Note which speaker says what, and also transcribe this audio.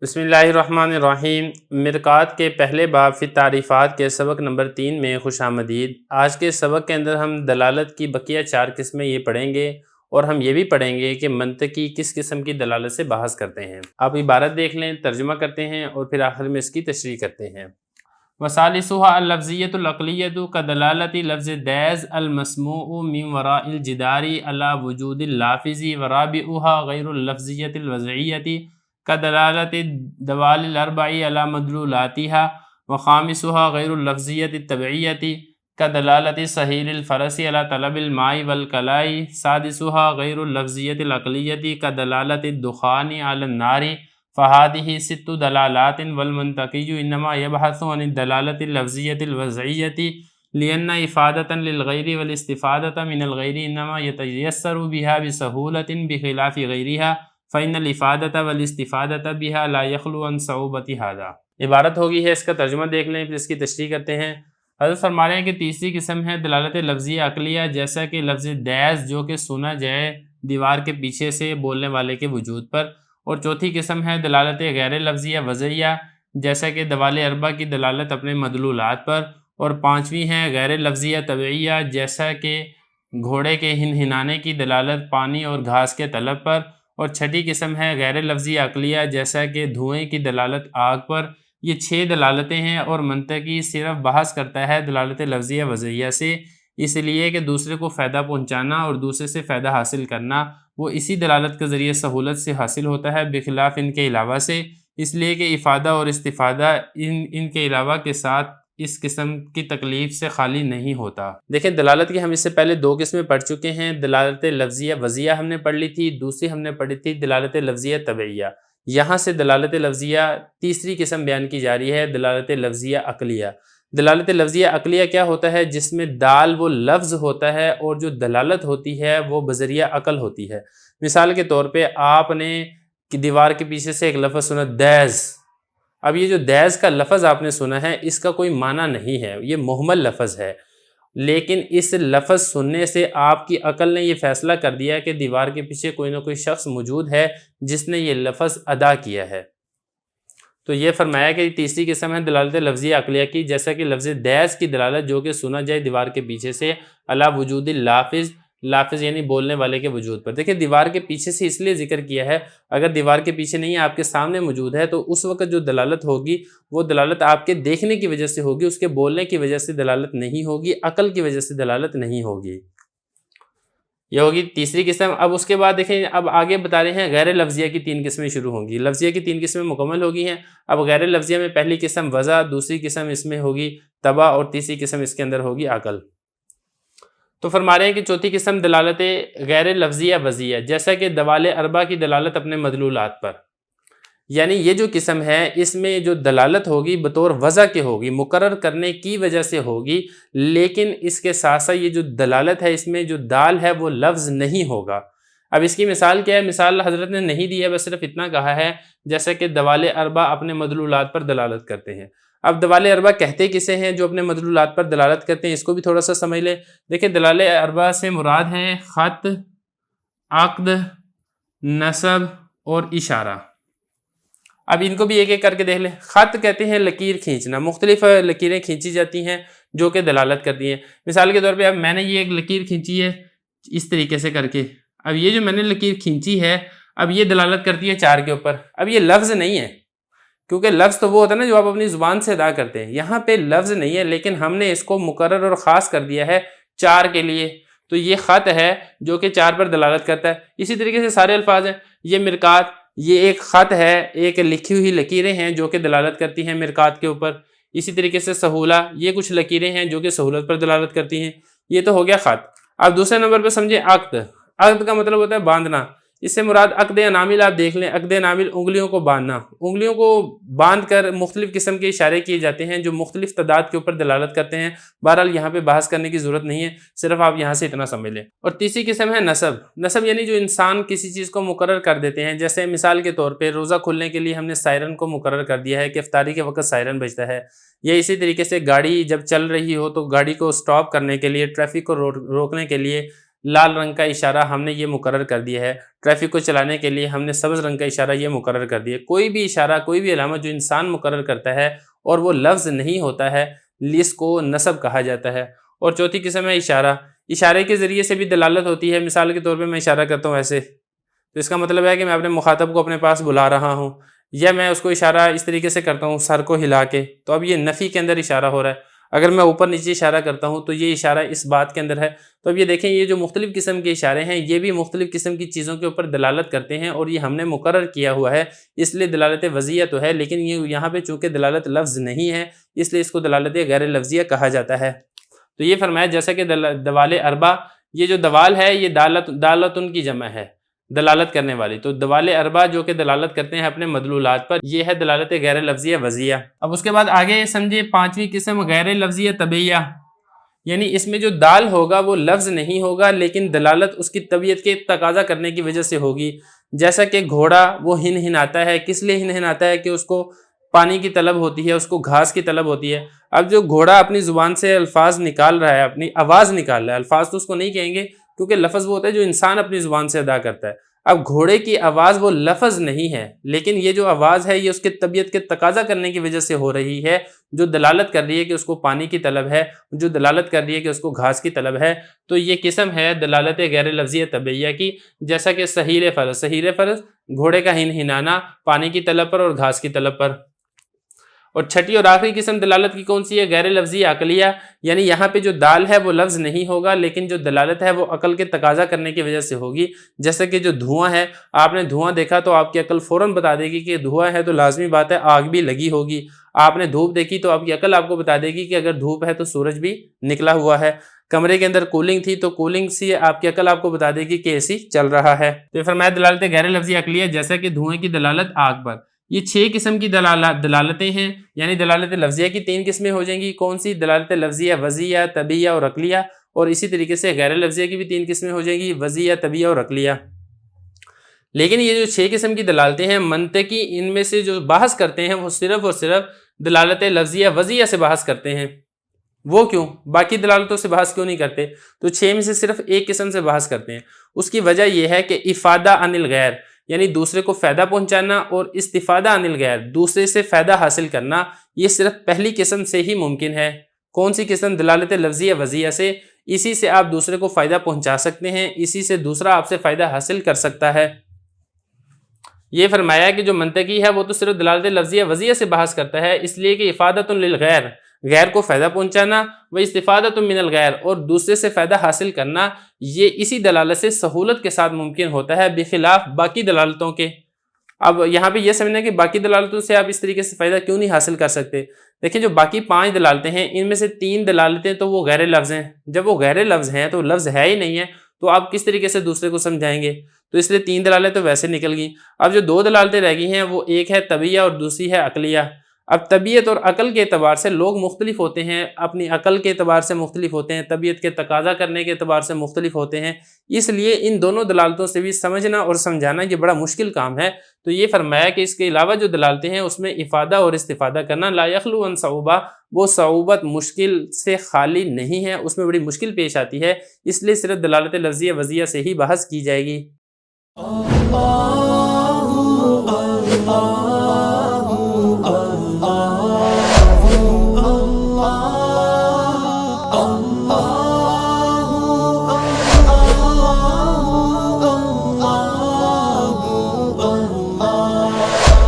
Speaker 1: بسم اللہ الرحمن الرحیم۔ مرقات کے پہلے باب فی تعریفات کے سبق نمبر 3 میں خوش آمدید۔ آج کے سبق کے اندر ہم دلالت کی بقیہ 4 قسمیں یہ پڑھیں گے اور ہم یہ بھی پڑھیں گے کہ منطقی کس قسم کی دلالت سے بحث کرتے ہیں۔ آپ عبارت دیکھ لیں، ترجمہ کرتے ہیں اور پھر آخر میں اس کی تشریح کرتے ہیں۔ وَثَالِثُهَا اللفظیۃ العقلیۃ کدلالۃ لفظ دیز المسموع من وراء الجدار علی وجود اللافظ، ورابعها غیر اللفظیۃ الوضعیۃ کدلالت دوال الاربع علی مدلولاتها، وخامسها غیر اللفظیۃ الطبعیۃ کدلالت سہیل الفرس علی طلب الماء والکلاء، سادسها غیر اللفظیۃ العقلیۃ کدلالت الدخان علی النار، فهذه 6 دلالات، والمنطقی انما يبحث عن الدلالة اللفظية الوضعية لأن إفادة للغير والاستفادة من الغير إنما يتيسر بها بسهولة بخلاف غيرها، فإن الإفادة والاستفادة بها لا يخلو عن صعوبة هذا۔ عبارت ہوگی ہے، اس کا ترجمہ دیکھ لیں پھر اس کی تشریح کرتے ہیں۔ حضرت فرما رہے ہیں کہ تیسری قسم ہے دلالت لفظیہ عقلیہ، جیسا کہ لفظ دیز جو کہ سنا جائے دیوار کے پیچھے سے بولنے والے کے وجود پر، اور چوتھی قسم ہے دلالت غیر لفظیہ وضعیہ، جیسا کہ دوال اربع کی دلالت اپنے مدلولات پر، اور پانچویں ہے غیر لفظیہ طبعیہ، جیسا کہ گھوڑے کے ہنہنانے کی دلالت پانی اور گھاس کے طلب پر، اور چھٹی قسم ہے غیر لفظیہ عقلیہ، جیسا کہ دھوئیں کی دلالت آگ پر۔ یہ 6 دلالتیں ہیں اور منطقی صرف بحث کرتا ہے دلالت لفظیہ وضعیہ سے، اس لیے کہ دوسرے کو فائدہ پہنچانا اور دوسرے سے فائدہ حاصل کرنا وہ اسی دلالت کے ذریعے سہولت سے حاصل ہوتا ہے، بخلاف ان کے علاوہ سے، اس لیے کہ افادہ اور استفادہ ان کے علاوہ کے ساتھ اس قسم کی تکلیف سے خالی نہیں ہوتا۔ دیکھیں، دلالت کی ہم اس سے پہلے 2 قسمیں پڑھ چکے ہیں۔ دلالت لفظیہ وضعیہ ہم نے پڑھ لی تھی، دوسری ہم نے پڑھی تھی دلالت لفظیہ طبعیہ۔ یہاں سے دلالت لفظیہ تیسری قسم بیان کی جا رہی ہے، دلالت لفظیہ عقلیہ۔ دلالت لفظیہ عقلیہ کیا ہوتا ہے؟ جس میں دال وہ لفظ ہوتا ہے اور جو دلالت ہوتی ہے وہ بذریعہ عقل ہوتی ہے۔ مثال کے طور پہ آپ نے دیوار کے پیچھے سے ایک لفظ سنا، دیز۔ اب یہ جو دیز کا لفظ آپ نے سنا ہے، اس کا کوئی معنی نہیں ہے، یہ مہمل لفظ ہے، لیکن اس لفظ سننے سے آپ کی عقل نے یہ فیصلہ کر دیا کہ دیوار کے پیچھے کوئی نہ کوئی شخص موجود ہے جس نے یہ لفظ ادا کیا ہے۔ تو یہ فرمایا کہ تیسری قسم ہے دلالت لفظیہ عقلیہ کی، جیسا کہ لفظ دیز کی دلالت جو کہ سنا جائے دیوار کے پیچھے سے علی وجود اللافظ، لافظ یعنی بولنے والے کے وجود پر۔ دیکھیں، دیوار کے پیچھے سے اس لیے ذکر کیا ہے، اگر دیوار کے پیچھے نہیں ہے، آپ کے سامنے موجود ہے، تو اس وقت جو دلالت ہوگی وہ دلالت آپ کے دیکھنے کی وجہ سے ہوگی، اس کے بولنے کی وجہ سے دلالت نہیں ہوگی، عقل کی وجہ سے دلالت نہیں ہوگی۔ یہ ہوگی تیسری قسم۔ اب اس کے بعد دیکھیں، اب آگے بتا رہے ہیں غیر لفظیہ کی 3 قسمیں شروع ہوں گی۔ لفظیہ کی 3 قسمیں مکمل ہو گئی ہیں، اب غیر لفظیہ میں پہلی قسم وضع، دوسری قسم اس میں ہوگی طبع، اور تیسری قسم اس کے اندر ہوگی عقل۔ تو فرما رہے ہیں کہ چوتھی قسم دلالت غیر لفظیہ وضعیہ، جیسا کہ دوال اربع کی دلالت اپنے مدلولات پر، یعنی یہ جو قسم ہے اس میں جو دلالت ہوگی بطور وضع کے ہوگی، مقرر کرنے کی وجہ سے ہوگی، لیکن اس کے ساتھ ساتھ یہ جو دلالت ہے اس میں جو دال ہے وہ لفظ نہیں ہوگا۔ اب اس کی مثال کیا ہے؟ مثال حضرت نے نہیں دی ہے، بس صرف اتنا کہا ہے جیسا کہ دوال اربع اپنے مدلولات پر دلالت کرتے ہیں۔ اب دوال اربع کہتے کسے ہیں جو اپنے مدلولات پر دلالت کرتے ہیں؟ اس کو بھی تھوڑا سا سمجھ لیں۔ دیکھیں، دلال اربع سے مراد ہے خط، عقد، نصب اور اشارہ۔ اب ان کو بھی ایک ایک کر کے دیکھ لیں۔ خط کہتے ہیں لکیر کھینچنا، مختلف لکیریں کھینچی جاتی ہیں جو کہ دلالت کرتی ہیں۔ مثال کے طور پہ اب میں نے یہ ایک لکیر کھینچی ہے اس طریقے سے کر کے، اب یہ جو میں نے لکیر کھینچی ہے اب یہ دلالت کرتی ہے 4 کے اوپر۔ اب یہ لفظ نہیں ہے، کیونکہ لفظ تو وہ ہوتا ہے نا جو آپ اپنی زبان سے ادا کرتے ہیں، یہاں پہ لفظ نہیں ہے، لیکن ہم نے اس کو مقرر اور خاص کر دیا ہے 4 کے لیے، تو یہ خط ہے جو کہ 4 پر دلالت کرتا ہے۔ اسی طریقے سے سارے الفاظ ہیں، یہ مرقات، یہ ایک خط ہے، ایک لکھی ہوئی لکیریں ہیں جو کہ دلالت کرتی ہیں مرقات کے اوپر۔ اسی طریقے سے سہولہ، یہ کچھ لکیریں ہیں جو کہ سہولت پر دلالت کرتی ہیں۔ یہ تو ہو گیا خط۔ اب دوسرے نمبر پہ سمجھیں عقد۔ عقد کا مطلب ہوتا ہے باندھنا، اس سے مراد عقد انامل آپ دیکھ لیں، عقد انامل انگلیوں کو باندھنا، انگلیوں کو باندھ کر مختلف قسم کے اشارے کیے جاتے ہیں جو مختلف تعداد کے اوپر دلالت کرتے ہیں۔ بہرحال یہاں پہ بحث کرنے کی ضرورت نہیں ہے، صرف آپ یہاں سے اتنا سمجھ لیں۔ اور تیسری قسم ہے نصب۔ نصب یعنی جو انسان کسی چیز کو مقرر کر دیتے ہیں، جیسے مثال کے طور پہ روزہ کھلنے کے لیے ہم نے سائرن کو مقرر کر دیا ہے کہ افطاری کے وقت سائرن بجتا ہے، یا اسی طریقے سے گاڑی جب چل رہی ہو تو گاڑی کو سٹاپ کرنے کے لیے، ٹریفک کو روکنے کے لیے لال رنگ کا اشارہ ہم نے یہ مقرر کر دیا ہے، ٹریفک کو چلانے کے لیے ہم نے سبز رنگ کا اشارہ یہ مقرر کر دیا ہے۔ کوئی بھی اشارہ، کوئی بھی علامت جو انسان مقرر کرتا ہے اور وہ لفظ نہیں ہوتا ہے، اس کو نصب کہا جاتا ہے۔ اور چوتھی قسم ہے اشارہ۔ اشارے کے ذریعے سے بھی دلالت ہوتی ہے، مثال کے طور پہ میں اشارہ کرتا ہوں ایسے، تو اس کا مطلب ہے کہ میں اپنے مخاطب کو اپنے پاس بلا رہا ہوں، یا میں اس کو اشارہ اس طریقے سے کرتا ہوں سر کو ہلا کے، تو اب یہ نفی کے اندر اشارہ ہو رہا ہے۔ اگر میں اوپر نیچے اشارہ کرتا ہوں تو یہ اشارہ اس بات کے اندر ہے۔ تو اب یہ دیکھیں، یہ جو مختلف قسم کے اشارے ہیں یہ بھی مختلف قسم کی چیزوں کے اوپر دلالت کرتے ہیں، اور یہ ہم نے مقرر کیا ہوا ہے، اس لیے دلالت وضعیہ تو ہے، لیکن یہ یہاں پہ چونکہ دلالت لفظ نہیں ہے اس لیے اس کو دلالت غیر لفظیہ کہا جاتا ہے۔ تو یہ فرمایا جیسا کہ دوال اربع، یہ جو دوال ہے یہ دالتن کی جمع ہے، دلالت کرنے والی۔ تو دوال اربع جو کہ دلالت کرتے ہیں اپنے مدلولات پر، یہ ہے دلالت غیر لفظیہ وضعیہ۔ اب اس کے بعد آگے سمجھے پانچویں قسم غیر لفظیہ طبیعیہ، یعنی اس میں جو دال ہوگا وہ لفظ نہیں ہوگا لیکن دلالت اس کی طبیعت کے تقاضا کرنے کی وجہ سے ہوگی۔ جیسا کہ گھوڑا وہ ہن ہناتا ہے، کس لیے ہن ہناتا ہے؟ کہ اس کو پانی کی طلب ہوتی ہے، اس کو گھاس کی طلب ہوتی ہے۔ اب جو گھوڑا اپنی زبان سے الفاظ نکال رہا ہے، اپنی آواز نکال رہا ہے، الفاظ تو اس کو نہیں کہیں گے کیونکہ لفظ وہ ہوتا ہے جو انسان اپنی زبان سے ادا کرتا ہے۔ اب گھوڑے کی آواز وہ لفظ نہیں ہے، لیکن یہ جو آواز ہے یہ اس کے طبیعت کے تقاضا کرنے کی وجہ سے ہو رہی ہے، جو دلالت کر رہی ہے کہ اس کو پانی کی طلب ہے، جو دلالت کر رہی ہے کہ اس کو گھاس کی طلب ہے۔ تو یہ قسم ہے دلالت غیر لفظیہ طبیعیہ کی، جیسا کہ صہیر فرض، صہیر فرض گھوڑے کا ہن ہنانا پانی کی طلب پر اور گھاس کی طلب پر۔ اور چھٹی اور آخری قسم دلالت کی کون سی ہے؟ غیر لفظی عقلیہ، یعنی یہاں پہ جو دال ہے وہ لفظ نہیں ہوگا لیکن جو دلالت ہے وہ عقل کے تقاضا کرنے کی وجہ سے ہوگی۔ جیسے کہ جو دھواں ہے، آپ نے دھواں دیکھا تو آپ کی عقل فوراً بتا دے گی کہ دھواں ہے تو لازمی بات ہے آگ بھی لگی ہوگی۔ آپ نے دھوپ دیکھی تو آپ کی عقل آپ کو بتا دے گی کہ اگر دھوپ ہے تو سورج بھی نکلا ہوا ہے۔ کمرے کے اندر کولنگ تھی تو کولنگ سے آپ کی عقل آپ کو بتا دے گی کہ اے سی چل رہا ہے۔ تو فرمایا دلالت غیر لفظی عقلیہ، جیسا کہ دھوئیں کی دلالت آگ پر۔ یہ 6 قسم کی دلالتیں ہیں، یعنی دلالت لفظیہ کی 3 قسمیں ہو جائیں گی۔ کون سی؟ دلالت لفظیہ وضعیہ، طبیعیہ اور عقلیہ۔ اور اسی طریقے سے غیر لفظیہ کی بھی 3 قسمیں ہو جائیں گی، وضعیہ، طبیعیہ اور عقلیہ۔ لیکن یہ جو 6 قسم کی دلالتیں ہیں، منطقی ان میں سے جو بحث کرتے ہیں وہ صرف اور صرف دلالت لفظیہ وضعیہ سے بحث کرتے ہیں۔ وہ کیوں؟ باقی دلالتوں سے بحث کیوں نہیں کرتے؟ تو 6 میں سے صرف ایک قسم سے بحث کرتے ہیں۔ اس کی وجہ یہ ہے کہ افادہ عن الغیر، یعنی دوسرے کو فائدہ پہنچانا، اور استفادہ عن الغیر، دوسرے سے فائدہ حاصل کرنا، یہ صرف پہلی قسم سے ہی ممکن ہے۔ کون سی قسم؟ دلالت لفظیہ وضعیہ سے۔ اسی سے آپ دوسرے کو فائدہ پہنچا سکتے ہیں، اسی سے دوسرا آپ سے فائدہ حاصل کر سکتا ہے۔ یہ فرمایا کہ جو منطقی ہے وہ تو صرف دلالت لفظیہ وضعیہ سے بحث کرتا ہے، اس لیے کہ افادۃ للغیر، غیر کو فائدہ پہنچانا، و استفادۃ من الغیر، اور دوسرے سے فائدہ حاصل کرنا، یہ اسی دلالت سے سہولت کے ساتھ ممکن ہوتا ہے، بخلاف باقی دلالتوں کے۔ اب یہاں پہ یہ سمجھنا کہ باقی دلالتوں سے آپ اس طریقے سے فائدہ کیوں نہیں حاصل کر سکتے؟ دیکھیں جو باقی 5 دلالتیں ہیں ان میں سے 3 دلالتیں تو وہ غیر لفظ ہیں۔ جب وہ غیر لفظ ہیں تو لفظ ہے ہی نہیں ہے، تو آپ کس طریقے سے دوسرے کو سمجھائیں گے؟ تو اس لیے 3 دلالتیں تو ویسے نکل گئیں۔ اب جو 2 دلالتیں رہ گئی ہیں وہ ایک ہے طبیعیہ اور دوسری ہے عقلیہ۔ اب طبیعت اور عقل کے اعتبار سے لوگ مختلف ہوتے ہیں، اپنی عقل کے اعتبار سے مختلف ہوتے ہیں، طبیعت کے تقاضا کرنے کے اعتبار سے مختلف ہوتے ہیں، اس لیے ان دونوں دلالتوں سے بھی سمجھنا اور سمجھانا یہ بڑا مشکل کام ہے۔ تو یہ فرمایا کہ اس کے علاوہ جو دلالتیں ہیں اس میں افادہ اور استفادہ کرنا لا یخلو عن صعوبہ، وہ صعوبت مشکل سے خالی نہیں ہے، اس میں بڑی مشکل پیش آتی ہے، اس لیے صرف دلالت لفظیہ وضعیہ سے ہی بحث کی جائے گی۔